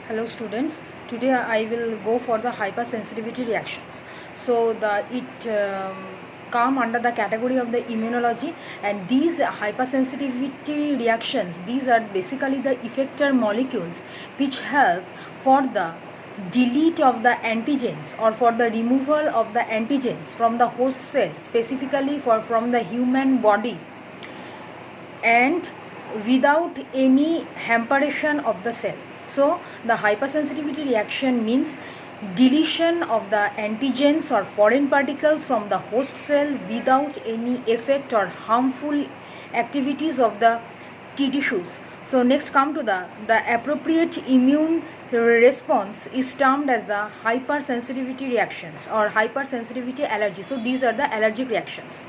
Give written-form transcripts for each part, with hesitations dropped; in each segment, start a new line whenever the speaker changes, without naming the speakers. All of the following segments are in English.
Hello students, today I will go for the hypersensitivity reactions. So it come under the category of the immunology, and these hypersensitivity reactions, these are basically the effector molecules which help for the delete of the antigens or for the removal of the antigens from the host cell, specifically from the human body, and without any hamperation of the cell. So the hypersensitivity reaction means deletion of the antigens or foreign particles from the host cell without any effect or harmful activities of the T tissues. So next come to the appropriate immune response is termed as the hypersensitivity reactions or hypersensitivity allergy. So these are the allergic reactions,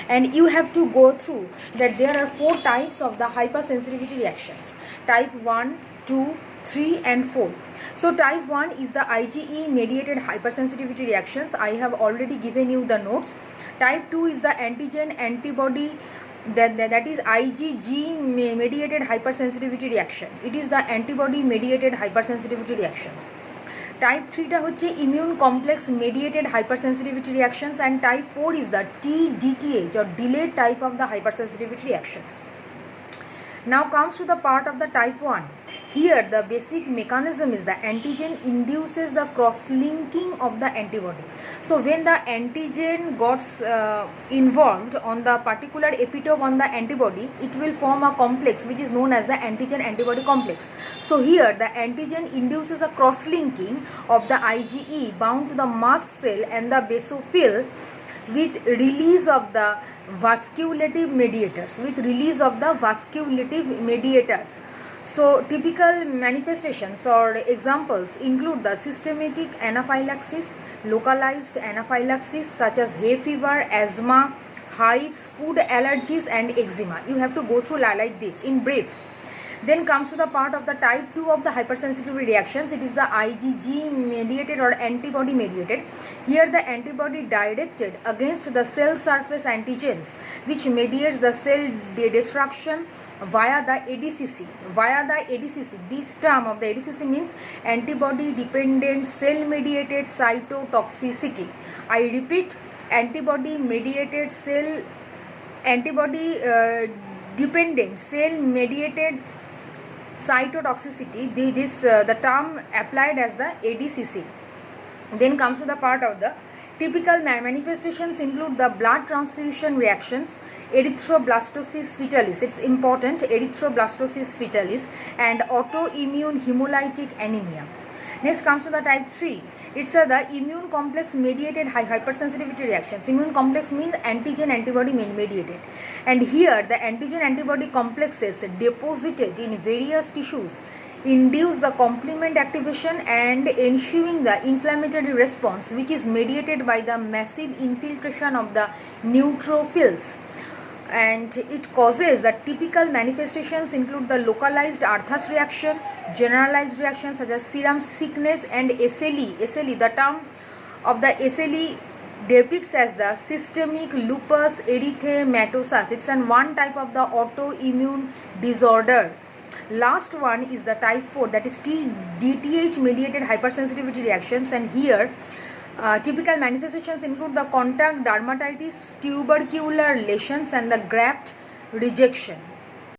and you have to go through that there are 4 types of the hypersensitivity reactions: type 1, 2, 3 and 4. So type 1 is the IgE mediated hypersensitivity reactions. I have already given you the notes. Type 2 is the antigen antibody, that is IgG mediated hypersensitivity reaction. It is the antibody mediated hypersensitivity reactions. Type 3 টা হচ্ছে immune complex mediated hypersensitivity reactions, and type 4 is the TDTH or delayed type of the hypersensitivity reactions. Now comes to the part of the type 1. Here the basic mechanism is the antigen induces the cross-linking of the antibody. So when the antigen gets involved on the particular epitope on the antibody, it will form a complex which is known as the antigen-antibody complex. So here the antigen induces a cross-linking of the IgE bound to the mast cell and the basophil with release of the vasculative mediators. So typical manifestations or examples include the systematic anaphylaxis, localized anaphylaxis such as hay fever, asthma, hives, food allergies and eczema. You have to go through like this in brief. Then comes to the part of the type 2 of the hypersensitivity reactions. It is the IgG mediated or antibody mediated. Here the antibody directed against the cell surface antigens which mediates the cell destruction via the ADCC. This term of the ADCC means antibody dependent cell mediated cytotoxicity. I repeat, antibody dependent cell mediated cytotoxicity. The term applied as the ADCC. Then comes to the part of the typical manifestations include the blood transfusion reactions, erythroblastosis fetalis, it's important, erythroblastosis fetalis, and autoimmune hemolytic anemia. Next comes to the type 3. It's the immune complex mediated hypersensitivity reactions. Immune complex means antigen antibody mediated, and here the antigen antibody complexes deposited in various tissues induce the complement activation and ensuing the inflammatory response which is mediated by the massive infiltration of the neutrophils, and it causes the typical manifestations include the localized Arthus reaction, generalized reactions such as serum sickness and SLE. The term of the SLE depicts as the systemic lupus erythematosus. It's one type of the autoimmune disorder. Last one is the type 4, that is TDTH mediated hypersensitivity reactions, and here typical manifestations include the contact dermatitis, tubercular lesions and the graft rejection.